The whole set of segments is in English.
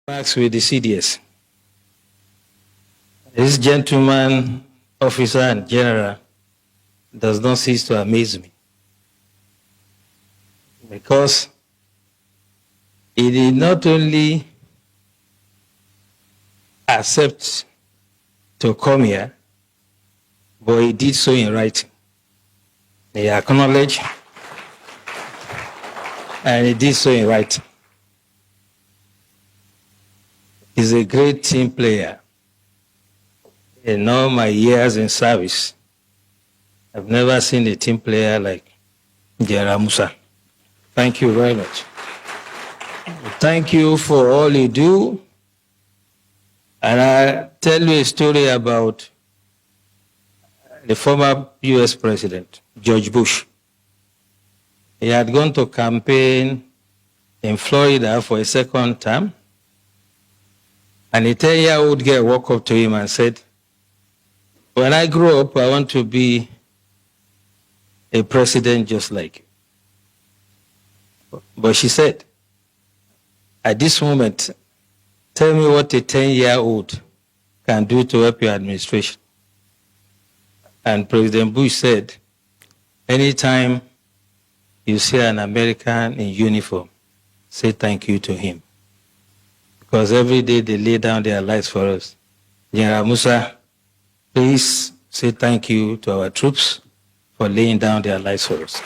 Max with the CDS. This gentleman, officer and general, does not cease to amaze me, because he did not only accept to come here, but he did so in writing. He acknowledged, and he did so in writing. He's a great team player. In all my years in service, I've never seen a team player like General Musa. Thank you very much. Thank you for all you do. And I'll tell you a story about the former US President, George Bush. He had gone to campaign in Florida for a second term, and a 10-year-old girl walked up to him and said, "When I grow up, I want to be a president just like you." But she said, "At this moment, tell me what a 10-year-old can do to help your administration." And President Bush said, "Anytime you see an American in uniform, say thank you to him. Because every day they lay down their lives for us. General Musa, please say thank you to our troops for laying down their lives for us."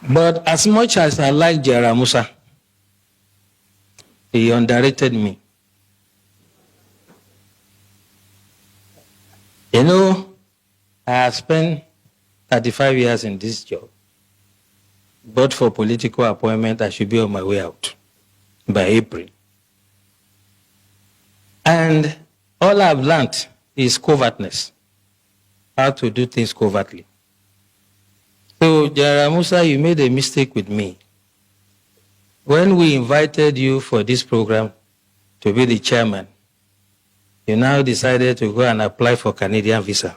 But as much as I like General Musa, he underrated me. You know, I have spent 35 years in this job. But for political appointment, I should be on my way out by April. And all I've learned is covertness, how to do things covertly. So, General Musa, you made a mistake with me. When we invited you for this program to be the chairman, you now decided to go and apply for Canadian visa.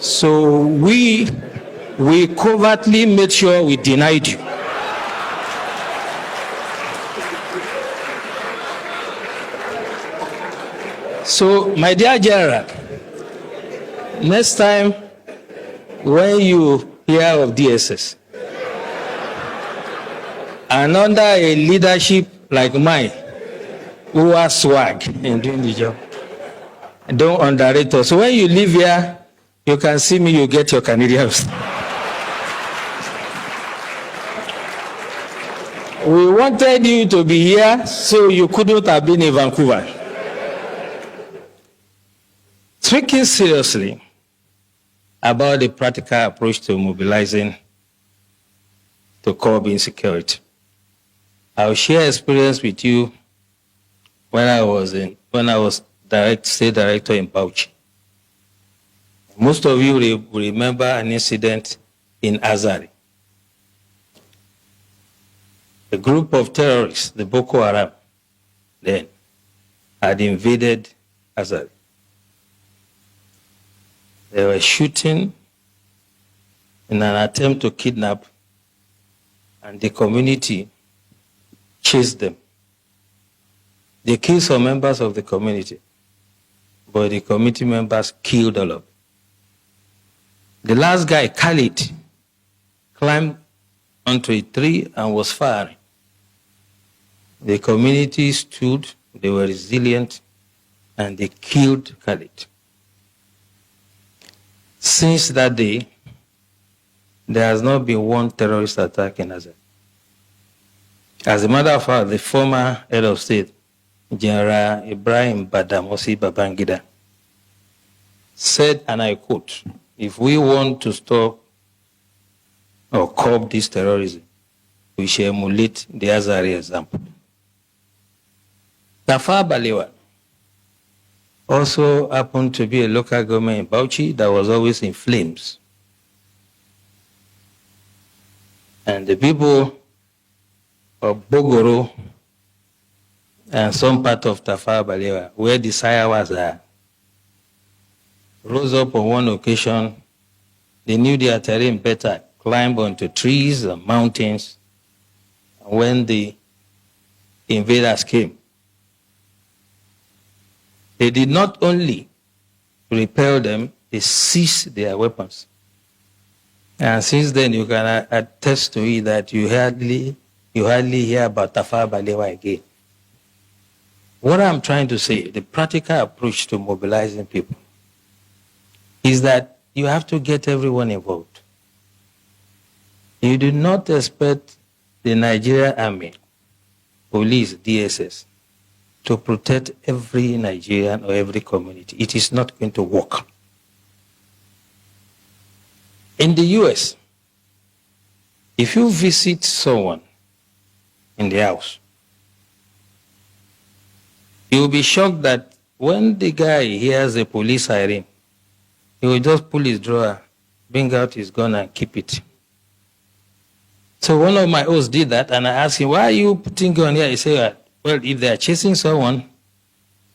So we covertly made sure we denied you. So, my dear General, next time when you hear of DSS, and under a leadership like mine, who has swag in doing the job, don't underrate us. So when you live here, you can see me, you get your Canadians. We wanted you to be here, so you couldn't have been in Vancouver. Speaking seriously about the practical approach to mobilizing to curb insecurity, I'll share experience with you when I was state director in Bauchi. Most of you will remember an incident in Azari. A group of terrorists, the Boko Haram, then had invaded Azari. They were shooting in an attempt to kidnap, and the community chased them. They killed some members of the community, but the community members killed all of them. The last guy, Khalid, climbed onto a tree and was firing. The community stood, they were resilient, and they killed Khalid. Since that day, there has not been one terrorist attack in Azari. As a matter of fact, the former head of state, General Ibrahim Badamasi Babangida, said, and I quote, "If we want to stop or curb this terrorism, we shall emulate the Azari example." Tafawa Balewa also happened to be a local government in Bauchi that was always in flames. And the people of Bogoro and some part of Tafawa Balewa, where the Sayawas are, rose up on one occasion. They knew their terrain better climb onto trees and mountains. When the invaders came, they did not only repel them, they seized their weapons. And since then, you can attest to it that you hardly hear about Tafawa Balewa again. What I'm trying to say, the practical approach to mobilizing people, is that you have to get everyone involved. You do not expect the Nigerian Army, police, DSS, to protect every Nigerian or every community. It is not going to work. In the US, if you visit someone in the house, you will be shocked that when the guy hears a police siren, he will just pull his drawer, bring out his gun and keep it. So one of my hosts did that, and I asked him, why are you putting gun here? He said, well, if they are chasing someone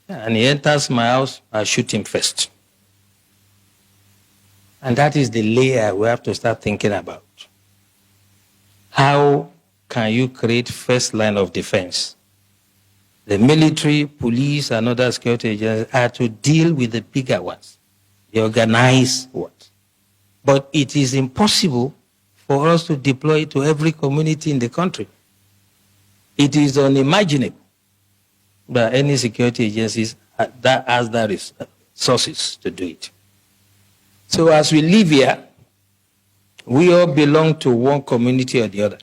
and he enters my house, I'll shoot him first. And that is the layer we have to start thinking about. How can you create first line of defense? The military, police, and other security agencies are to deal with the bigger ones, the organized ones. But it is impossible for us to deploy it to every community in the country. It is unimaginable that any security agencies that has the resources to do it. So as we live here, we all belong to one community or the other.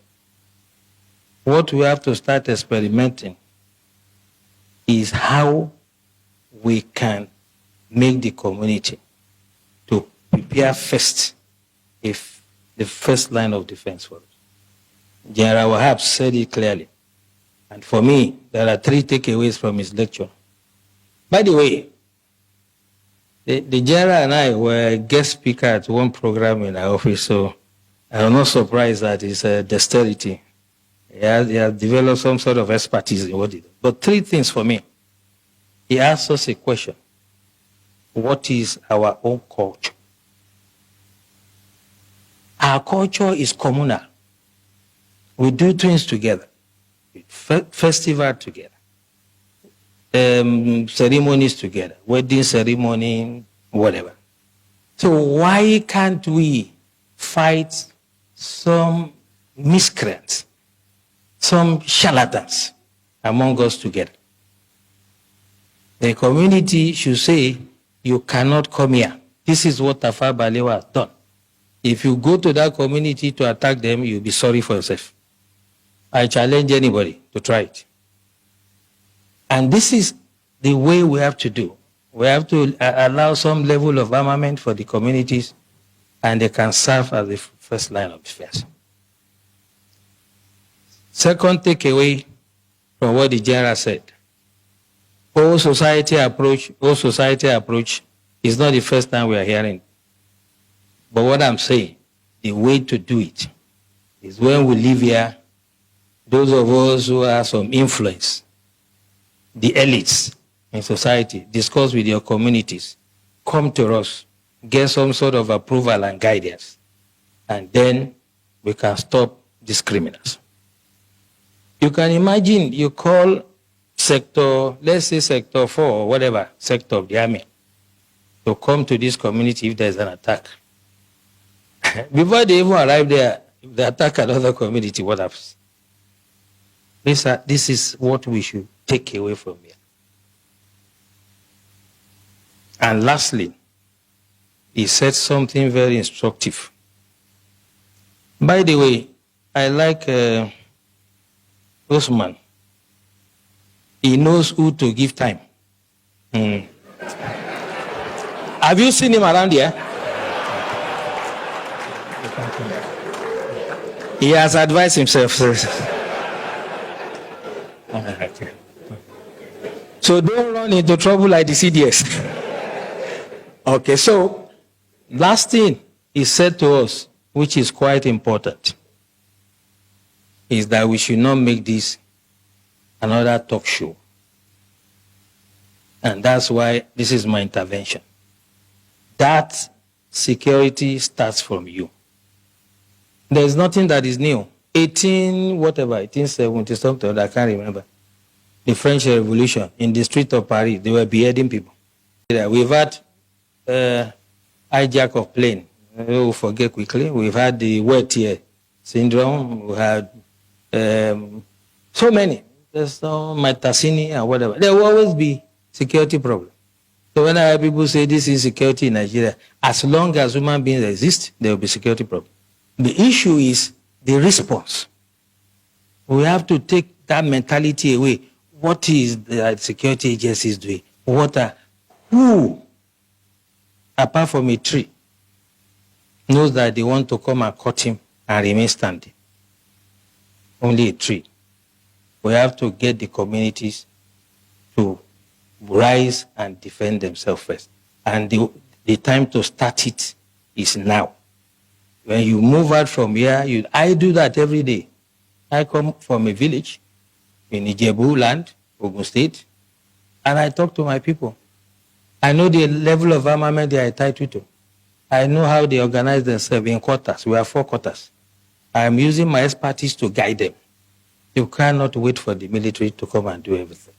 What we have to start experimenting is how we can make the community to prepare first, if the first line of defense for us. General Wahab said it clearly. And for me, there are 3 takeaways from his lecture. By the way, the general and I were guest speaker at one program in our office, so I'm not surprised at his dexterity. He has developed some sort of expertise in what he does. But 3 things for me. He asked us a question. What is our own culture? Our culture is communal. We do things together. Festival together. Ceremonies together. Wedding ceremony, whatever. So why can't we fight some miscreants, some charlatans among us together? The community should say, you cannot come here. This is what Tafawa Balewa has done. If you go to that community to attack them, you'll be sorry for yourself. I challenge anybody to try it. And this is the way we have to do. We have to allow some level of armament for the communities, and they can serve as the first line of defense. Second takeaway from what the general said. Whole society approach is not the first time we are hearing. But what I'm saying, the way to do it is when we live here, those of us who have some influence, the elites in society, discuss with your communities, come to us, get some sort of approval and guidance, and then we can stop these criminals. You can imagine you call sector, let's say sector 4 or whatever, sector of the army, to come to this community if there's an attack. Before they even arrive there, if they attack another community, what happens? This is what we should take away from here. And lastly, he said something very instructive. By the way, I like Osman. He knows who to give time. Have you seen him around here? He has advised himself. So don't run into trouble like the CDS. Okay, so last thing he said to us, which is quite important, is that we should not make this another talk show. And that's why this is my intervention. That security starts from you. There's nothing that is new. 1870 something, I can't remember. The French Revolution, in the street of Paris, they were beheading people. We've had hijack of plane. We'll forget quickly. We've had the wet ear syndrome. We had so many. There's no Matasini and whatever. There will always be security problems. So when people say this is security in Nigeria, as long as human beings exist, there will be security problems. The issue is the response. We have to take that mentality away. What is the security agencies doing? Who, apart from a tree, knows that they want to come and cut him and remain standing? Only a tree. We have to get the communities to rise and defend themselves first. And the time to start it is now. When you move out from here, I do that every day. I come from a village in Ijebu land, Ogun State, and I talk to my people. I know the level of armament they are entitled to. I know how they organize themselves in quarters. We have 4 quarters. I am using my expertise to guide them. You cannot wait for the military to come and do everything.